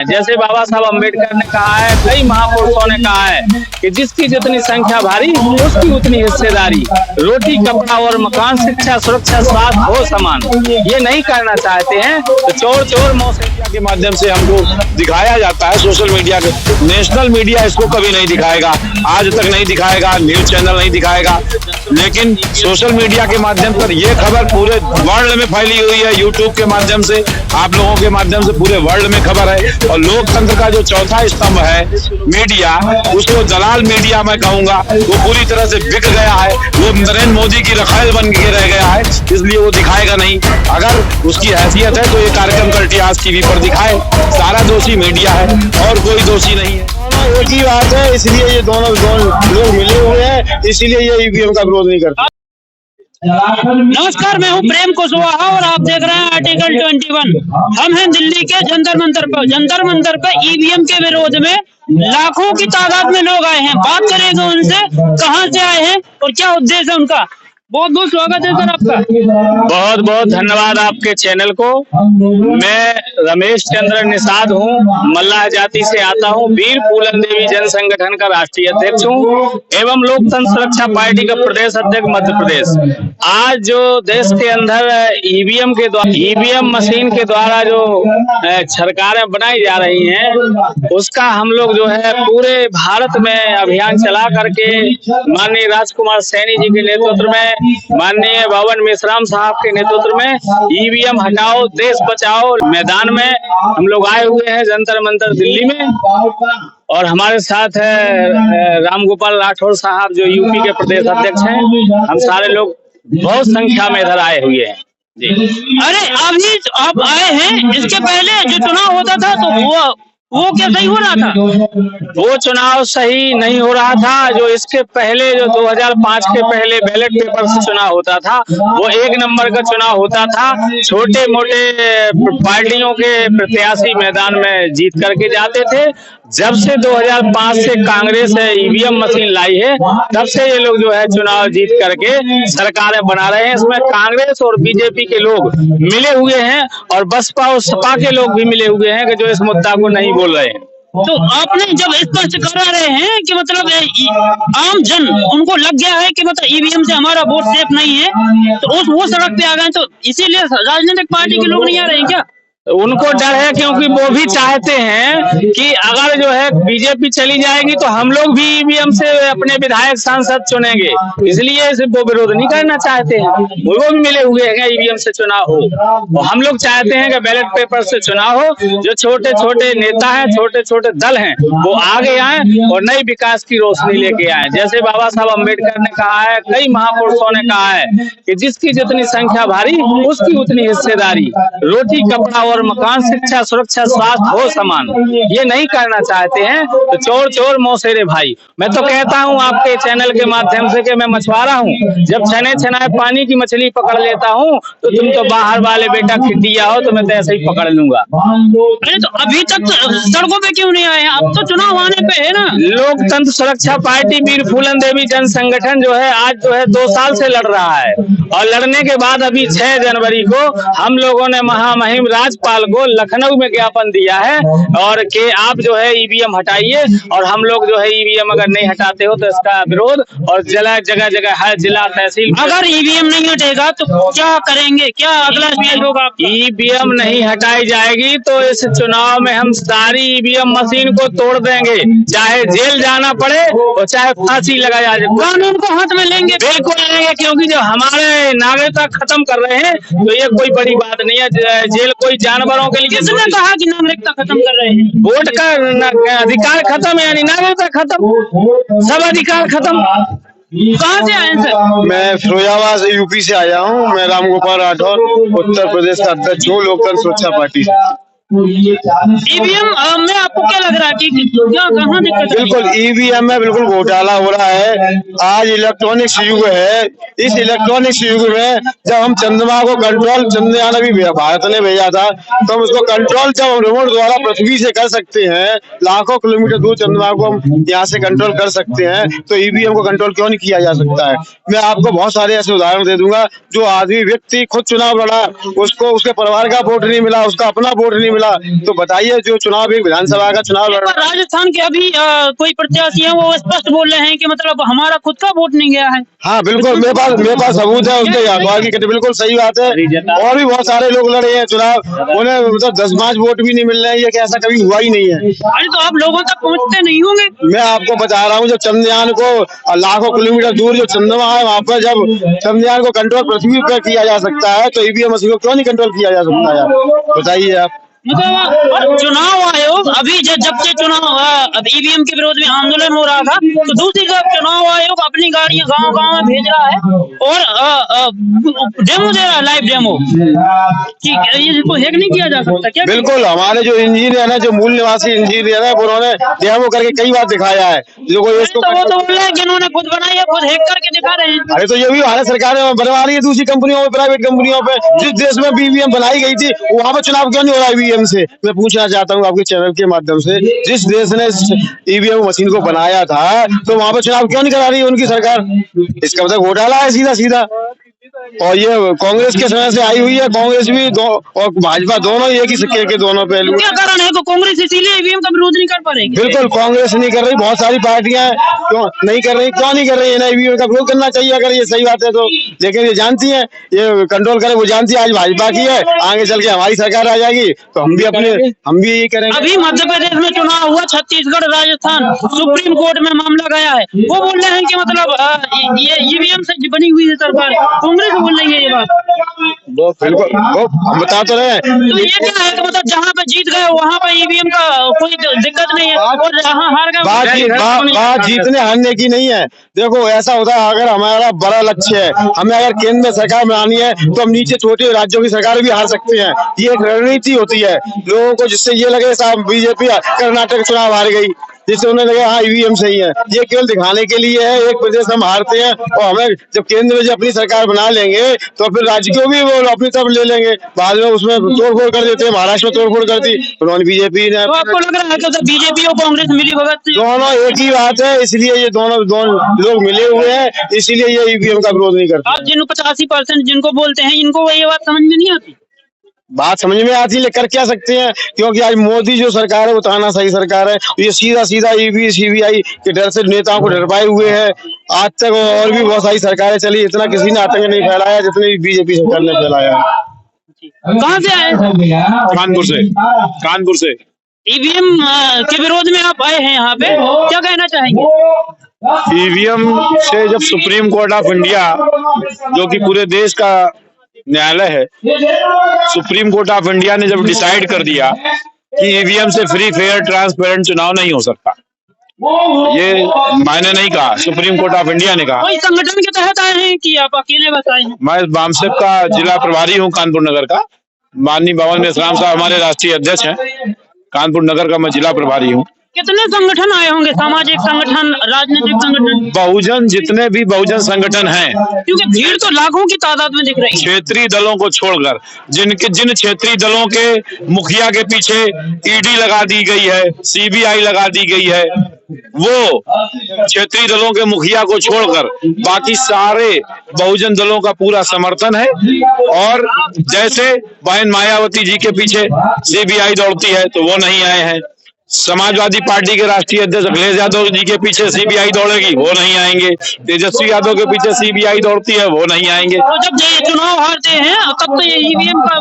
जैसे बाबा साहब अम्बेडकर ने कहा है, कई महापुरुषों ने कहा है कि जिसकी जितनी संख्या भारी उसकी उतनी हिस्सेदारी। रोटी कपड़ा और मकान, शिक्षा सुरक्षा स्वास्थ्य हो समान, ये नहीं करना चाहते हैं तो चोर चोर मौसे के माध्यम से हमको दिखाया जाता है। सोशल मीडिया के नेशनल मीडिया इसको कभी नहीं दिखाएगा, आज तक नहीं दिखाएगा, न्यूज चैनल नहीं दिखाएगा, लेकिन सोशल मीडिया के माध्यम पर यह खबर पूरे वर्ल्ड में फैली हुई है। यूट्यूब के माध्यम से, आप लोगों के माध्यम से पूरे वर्ल्ड में खबर है। और लोकतंत्र का जो चौथा स्तंभ है मीडिया, उसको दलाल मीडिया मैं कहूंगा, वो पूरी तरह से बिक गया है। वो नरेंद्र मोदी की रखाल बन के रह गया है, इसलिए वो दिखाएगा नहीं। अगर उसकी हैसियत है तो ये कार्यक्रम कल्टी आज टीवी पर दिखाए। सारा दोषी मीडिया है और कोई दोषी नहीं है। एक ही बात है, इसलिए ये दोनों लोग मिले हुए हैं, इसीलिए ये ईवीएम का विरोध नहीं करते। नमस्कार, मैं हूं प्रेम कुशवाहा और आप देख रहे हैं आर्टिकल 21। हम हैं दिल्ली के जंतर मंतर पर। जंतर मंतर पर ईवीएम के विरोध में लाखों की तादाद में लोग आए हैं। बात करेंगे उनसे, कहां से आए हैं और क्या उद्देश्य है उनका। बहुत बहुत स्वागत है सर आपका। बहुत बहुत धन्यवाद आपके चैनल को। मैं रमेश चंद्र निषाद हूँ, मल्लाह जाति से आता हूँ, वीर फूलन देवी जन संगठन का राष्ट्रीय अध्यक्ष हूँ एवं लोकतंत्र सुरक्षा पार्टी का प्रदेश अध्यक्ष मध्य प्रदेश। आज जो देश के अंदर ईवीएम के द्वारा, ईवीएम मशीन के द्वारा जो सरकारें बनाई जा रही हैं, उसका हम लोग जो है पूरे भारत में अभियान चला करके माननीय राजकुमार सैनी जी के नेतृत्व में, माननीय भवन मेश्राम साहब के नेतृत्व में ईवीएम हटाओ देश बचाओ मैदान में हम लोग आए हुए हैं जंतर मंतर दिल्ली में। और हमारे साथ है रामगोपाल राठौर साहब जो यूपी के प्रदेश अध्यक्ष हैं। हम सारे लोग बहुत संख्या में इधर आए हुए हैं जी। अरे अभी आप आए हैं, इसके पहले जो चुनाव होता था तो वो क्या सही हो रहा था? वो चुनाव सही नहीं हो रहा था। जो इसके पहले जो 2005 के पहले बैलेट पेपर से चुनाव होता था, वो एक नंबर का चुनाव होता था। छोटे मोटे पार्टियों के प्रत्याशी मैदान में जीत करके जाते थे। जब से 2005 से कांग्रेस ईवीएम मशीन लाई है, तब से ये लोग जो है चुनाव जीत करके सरकारें बना रहे हैं। इसमें कांग्रेस और बीजेपी के लोग मिले हुए हैं और बसपा और सपा के लोग भी मिले हुए हैं कि जो इस मुद्दा को नहीं बोल रहे हैं। तो आपने जब स्पष्ट करा रहे हैं कि मतलब आम जन उनको लग गया है कि मतलब ईवीएम से हमारा वोट सेफ नहीं है, तो वो सड़क पे आ गए, तो इसीलिए राजनीतिक पार्टी के लोग नहीं आ रहे हैं क्या? उनको डर है क्योंकि वो भी चाहते हैं कि अगर जो है बीजेपी चली जाएगी तो हम लोग भी ईवीएम से अपने विधायक सांसद चुनेंगे, इसलिए वो विरोध नहीं करना चाहते हैं। वो भी मिले हुए हैं ईवीएम से चुनाव हो। और हम लोग चाहते हैं कि बैलेट पेपर से चुनाव हो। जो छोटे छोटे नेता हैं, छोटे छोटे दल हैं, वो आगे आए और नई विकास की रोशनी लेके आए। जैसे बाबा साहब अम्बेडकर ने कहा है, कई महापुरुषों ने कहा है कि जिसकी जितनी संख्या भारी उसकी उतनी हिस्सेदारी। रोटी कपड़ा और मकान, शिक्षा सुरक्षा स्वास्थ्य हो समान, ये नहीं करना चाहते हैं तो चोर चोर मौसेरे भाई। मैं तो कहता हूं आपके चैनल के माध्यम से कि मैं मछुआरा हूं। जब छने छनाए पानी की मछली पकड़ लेता हूं तो तुम तो बाहर वाले बेटा खिड्डिया हो, तो मैं तो ऐसे ही पकड़ लूंगा। अरे तो अभी तक सड़कों पे क्यों नहीं आए हैं? अब तो चुनाव आने पे है ना। लोकतंत्र सुरक्षा पार्टी वीर फूलन देवी जन संगठन जो है आज जो है 2 साल से लड़ रहा है। और लड़ने के बाद अभी 6 जनवरी को हम लोगों ने महामहिम राज्यपाल को लखनऊ में ज्ञापन दिया है और कि आप जो है ईवीएम हटाइए। और हम लोग जो है ईवीएम अगर नहीं हटाते हो तो इसका विरोध और जगह जगह हर जिला तहसील। अगर ईवीएम नहीं हटेगा तो क्या करेंगे, क्या अगला स्टेज होगा? ईवीएम नहीं हटाई जाएगी तो इस चुनाव में हम सारी ईवीएम मशीन को तोड़ देंगे, चाहे जेल जाना पड़े और चाहे फांसी लगाया जाए। कानून को हाथ में लेंगे? बिल्कुल लेंगे, क्योंकि जो हमारे नागरिकता खत्म कर रहे हैं तो ये कोई बड़ी बात नहीं है। जेल कोई जानवरों के लिए। किसने कहा कि नागरिकता खत्म कर रहे हैं? वोट का अधिकार खत्म है, यानी नागरिकता खत्म, सब अधिकार खत्म। कहाँ से आए सर? मैं फिरोजाबाद से यूपी से आया हूँ। मैं रामगोपाल राठौर उत्तर प्रदेश का अध्यक्ष हूँ लोकतंत्र सुरक्षा पार्टी से। ईवीएम में आपको क्या लग रहा है कि क्या कहाँ दिक्कत? बिल्कुल ईवीएम में बिल्कुल घोटाला हो रहा है। आज इलेक्ट्रॉनिक्स युग है। इस इलेक्ट्रॉनिक्स युग में जब हम चंद्रमा को कंट्रोल, चंद्रयान अभी भारत ने भेजा था, तो हम उसको कंट्रोल जब हम रिमोट द्वारा पृथ्वी से कर सकते हैं, लाखों किलोमीटर दूर चंद्रमा को हम यहाँ से कंट्रोल कर सकते हैं, तो ईवीएम को कंट्रोल क्यों नहीं किया जा सकता है? मैं आपको बहुत सारे ऐसे उदाहरण दे दूंगा। जो आदमी व्यक्ति खुद चुनाव लड़ा, उसको उसके परिवार का वोट नहीं मिला, उसका अपना वोट नहीं मिला, मिला। तो बताइए, जो चुनाव एक विधानसभा का चुनाव लड़ पर राजस्थान के अभी कोई प्रत्याशी है वो स्पष्ट बोल रहे हैं कि मतलब हमारा खुद का वोट नहीं गया है। हाँ बिल्कुल, मेरे पास सबूत है उसके अखबार की, बिल्कुल सही बात है। और भी बहुत सारे लोग लड़े हैं चुनाव, उन्हें मतलब 10-5 वोट भी नहीं मिल रहे हैं, ये ऐसा कभी हुआ ही नहीं है। अरे तो आप लोगों तक पहुंचते नहीं होंगे। मैं आपको बता रहा हूँ, जब चंद्रयान को लाखों किलोमीटर दूर जो चंद्रमा है, वहाँ पर जब चंद्रयान को कंट्रोल पृथ्वी पर किया जा सकता है, तो ईवीएम मशीन को क्यों नहीं कंट्रोल किया जा सकता है? आप बताइए आप। मतलब और चुनाव आयोग अभी जब से चुनाव ईवीएम के विरोध में आंदोलन हो रहा था, तो दूसरी तरफ चुनाव आयोग अपनी गाड़ियां गांव-गांव में भेज रहा है और डेमो दे रहा है, लाइव डेमो कि इसको हैक नहीं किया जा सकता क्या? बिल्कुल, हमारे जो इंजीनियर है, जो मूल निवासी इंजीनियर है, उन्होंने डेमो करके कई बार दिखाया है। जो कोई इसको तो वो तो बोल रहे हैं कि इन्होंने खुद बनाई है, खुद हैक करके दिखा रहे हैं। अरे तो ये भी भारत सरकार बनवा रही है दूसरी कंपनियों में, प्राइवेट कंपनियों पे। जिस देश में ईवीएम बनाई गई थी, वहाँ पर चुनाव क्यों नहीं हो रहा है ईवीएम से? मैं पूछना चाहता हूँ आपके चैनल के माध्यम से, जिस देश ने ईवीएम मशीन को बनाया था, तो वहाँ पर चुनाव क्यों नहीं करा रही है उनकी सरकार? इसका मतलब घोटाला है सीधा सीधा। और ये कांग्रेस के समय से आई हुई है, कांग्रेस भी और भाजपा दोनों एक ही सिक्के के दोनों पहलू। क्या कारण है तो कांग्रेस इसीलिए ईवीएम का विरोध नहीं कर पा रही? बिल्कुल, कांग्रेस नहीं कर रही, बहुत सारी पार्टियां क्यों नहीं कर रही? क्यों नहीं कर रही है? ईवीएम का विरोध करना चाहिए अगर ये सही बात है तो। लेकिन ये जानती है, ये कंट्रोल करे, वो जानती है आज भाजपा की है, आगे चल के हमारी सरकार आ जाएगी तो हम भी यही करेंगे। अभी मध्य प्रदेश में चुनाव हुआ, छत्तीसगढ़, राजस्थान, सुप्रीम कोर्ट में मामला गया है। वो बोल रहे हैं कि मतलब ये ईवीएम से बनी हुई है सरकार, कांग्रेस बोल रही है ये बात। बिल्कुल, हम बता तो रहे हैं। तो ये क्या है कि मतलब जहाँ पे जीत गए वहाँ पे ईवीएम का कोई दिक्कत नहीं है, और जहाँ हार गए बात जीतने हारने की नहीं है। देखो ऐसा होता है, अगर हमारा बड़ा लक्ष्य है, हमें अगर केंद्र में सरकार बनानी है, तो हम नीचे छोटे राज्यों की सरकार भी हार सकते हैं। ये एक रणनीति होती है लोगों को, जिससे ये लगे साहब बीजेपी कर्नाटक चुनाव हार गई, जिससे उन्हें लगे हाँ ईवीएम सही है। ये केवल दिखाने के लिए है, एक प्रदेश हम हारते हैं और हमें जब केंद्र में जब अपनी सरकार बना लेंगे तो फिर राज्य को भी वो अपनी तरफ ले लेंगे। बाद में उसमें तोड़फोड़ कर देते हैं, महाराष्ट्र में तोड़फोड़ कर दी उन्होंने, बीजेपी ने। तो आपको लग रहा है कि बीजेपी और कांग्रेस मिली भगत दोनों एक ही बात है, इसलिए ये दोनों लोग मिले हुए हैं, इसीलिए ये ईवीएम का विरोध नहीं करते। आप जिन 85% जिनको बोलते हैं, इनको ये बात समझ में नहीं आती? बात समझ में आती है, कर क्या सकते हैं? क्योंकि आज मोदी जो सरकार है वो तानाशाही सरकार है। ये सीधा ईवी सीबीआई के डर से नेताओं को डरवाए हुए है। आज तक और भी बहुत सारी सरकारें चली, इतना किसी ने आतंक नहीं फैलाया जितने बीजेपी सरकार ने फैलाया। कहाँ से आए? कानपुर से ईवीएम के विरोध में आप आए हैं यहाँ पे, क्या कहना चाहेंगे? ईवीएम से जब सुप्रीम कोर्ट ऑफ इंडिया, जो कि पूरे देश का न्यायालय है, सुप्रीम कोर्ट ऑफ इंडिया ने जब डिसाइड कर दिया कि ईवीएम से फ्री फेयर ट्रांसपेरेंट चुनाव नहीं हो सकता, ये मैंने नहीं कहा, सुप्रीम कोर्ट ऑफ इंडिया ने कहा। कोई संगठन के तहत आए हैं कि आप अकेले बस आए हैं? मैं बामसेप का जिला प्रभारी हूँ कानपुर नगर का। माननीय भवन मेश्राम साहब हमारे राष्ट्रीय अध्यक्ष हैं। कानपुर नगर का मैं जिला प्रभारी हूँ। कितने संगठन आए होंगे? सामाजिक संगठन, राजनीतिक संगठन? बहुजन, जितने भी बहुजन संगठन हैं, क्योंकि भीड़ तो लाखों की तादाद में दिख रही है। क्षेत्रीय दलों को छोड़कर जिन क्षेत्रीय दलों के मुखिया के पीछे ईडी लगा दी गई है, सीबीआई लगा दी गई है, वो क्षेत्रीय दलों के मुखिया को छोड़कर बाकी सारे बहुजन दलों का पूरा समर्थन है। और जैसे बहन मायावती जी के पीछे सीबीआई दौड़ती है तो वो नहीं आए हैं। समाजवादी पार्टी के राष्ट्रीय अध्यक्ष अखिलेश यादव जी के पीछे सीबीआई दौड़ेगी, वो नहीं आएंगे। तेजस्वी यादव के पीछे सीबीआई दौड़ती है, वो नहीं आएंगे। तो जब ये चुनाव हारते हैं तब तो ये ईवीएम का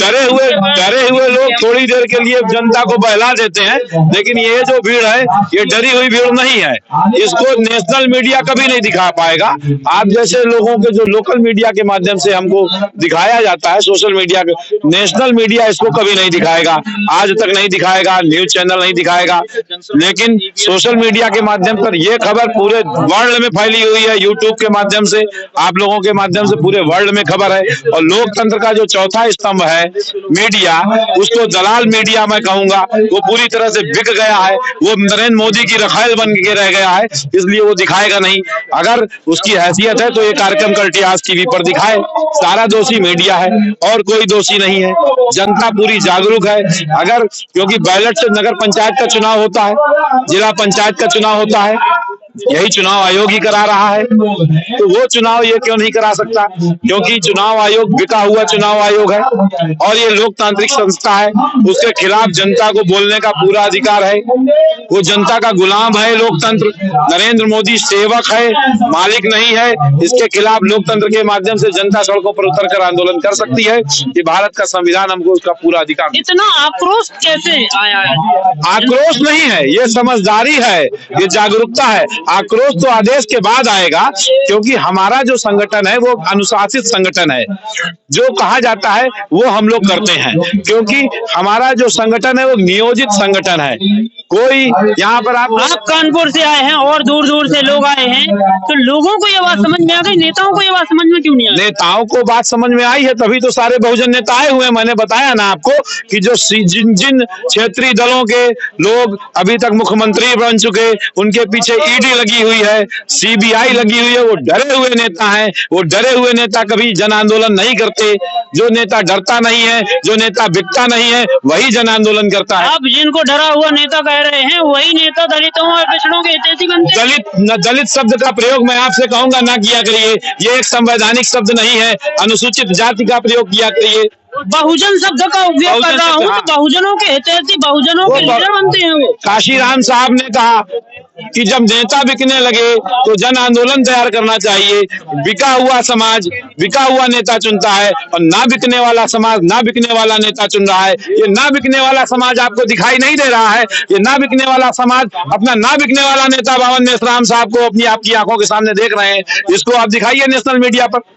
डरे हुए लोग थोड़ी देर के लिए जनता को बहला देते हैं, लेकिन ये जो भीड़ है ये डरी हुई भीड़ नहीं है। इसको नेशनल मीडिया कभी नहीं दिखा पाएगा। आप जैसे लोगों के जो लोकल मीडिया के माध्यम से हमको दिखाया जाता है, सोशल मीडिया के, नेशनल मीडिया इसको कभी नहीं दिखाएगा, आज तक नहीं दिखाएगा, न्यूज चैनल नहीं दिखाएगा। लेकिन सोशल मीडिया के माध्यम पर यह खबर पूरे वर्ल्ड में फैली हुई है, यूट्यूब के माध्यम से, आप लोगों के माध्यम से पूरे वर्ल्ड में खबर है। और लोकतंत्र का जो चौथा स्तंभ है मीडिया, उसको दलाल मीडिया मैं कहूंगा, वो पूरी तरह से बिक गया है। वो नरेंद्र मोदी की रखायल बन के रह गया है, इसलिए वो दिखाएगा नहीं। अगर उसकी हैसियत है तो ये कार्यक्रम कल आज टीवी पर दिखाए। सारा दोषी मीडिया है और कोई दोषी नहीं है। जनता पूरी जागरूक है। अगर क्योंकि बैलेट से नगर पंचायत का चुनाव होता है, जिला पंचायत का चुनाव होता है, यही चुनाव आयोग ही करा रहा है, तो वो चुनाव ये क्यों नहीं करा सकता? क्योंकि चुनाव आयोग बिका हुआ चुनाव आयोग है और ये लोकतांत्रिक संस्था है, उसके खिलाफ जनता को बोलने का पूरा अधिकार है। वो जनता का गुलाम है लोकतंत्र। नरेंद्र मोदी सेवक है, मालिक नहीं है। इसके खिलाफ लोकतंत्र के माध्यम से जनता सड़कों पर उतरकर आंदोलन कर सकती है। ये भारत का संविधान हमको उसका पूरा अधिकार। इतना आक्रोश कैसे आया है? आक्रोश नहीं है, ये समझदारी है, ये जागरूकता है। आक्रोश तो आदेश के बाद आएगा, क्योंकि हमारा जो संगठन है वो अनुशासित संगठन है। जो कहा जाता है वो हम लोग करते हैं, क्योंकि हमारा जो संगठन है वो नियोजित संगठन है। कोई यहाँ पर आप कानपुर से आए हैं और दूर दूर से लोग आए हैं, तो लोगों को ये बात समझ में आ गई, नेताओं को ये बात समझ में क्यों नहीं आई? नेताओं को बात समझ में आई है, तभी तो सारे बहुजन नेता आए हुए हैं। मैंने बताया ना आपको कि जो जिन क्षेत्रीय दलों के लोग अभी तक मुख्यमंत्री बन चुके, उनके पीछे ईडी लगी हुई है, सीबीआई लगी हुई है, वो डरे हुए नेता हैं। वो डरे हुए नेता कभी जन आंदोलन नहीं करते। जो नेता डरता नहीं है, जो नेता बिकता नहीं है, वही जन आंदोलन करता है। आप जिनको डरा हुआ नेता कह रहे हैं, वही नेता दलितों और पिछड़ों के हितैषी बनते हैं। दलित शब्द का प्रयोग मैं आपसे कहूंगा ना किया करिए, ये एक संवैधानिक शब्द नहीं है। अनुसूचित जाति का प्रयोग किया करिए। बहुजन शब्द का उपयोग कर रहा हूँ, तो बहुजनों के हितैषी, बहुजनों के लीडर बनते हैं वो। काशीराम साहब ने कहा कि जब नेता बिकने लगे तो जन आंदोलन तैयार करना चाहिए। बिका हुआ समाज बिका हुआ नेता चुनता है और ना बिकने वाला समाज ना बिकने वाला नेता चुन रहा है। ये ना बिकने वाला समाज आपको दिखाई नहीं दे रहा है। ये ना बिकने वाला समाज अपना ना बिकने वाला नेता बावन मेश्राम साहब को आपकी आंखों के सामने देख रहे हैं। इसको आप दिखाइए नेशनल मीडिया पर।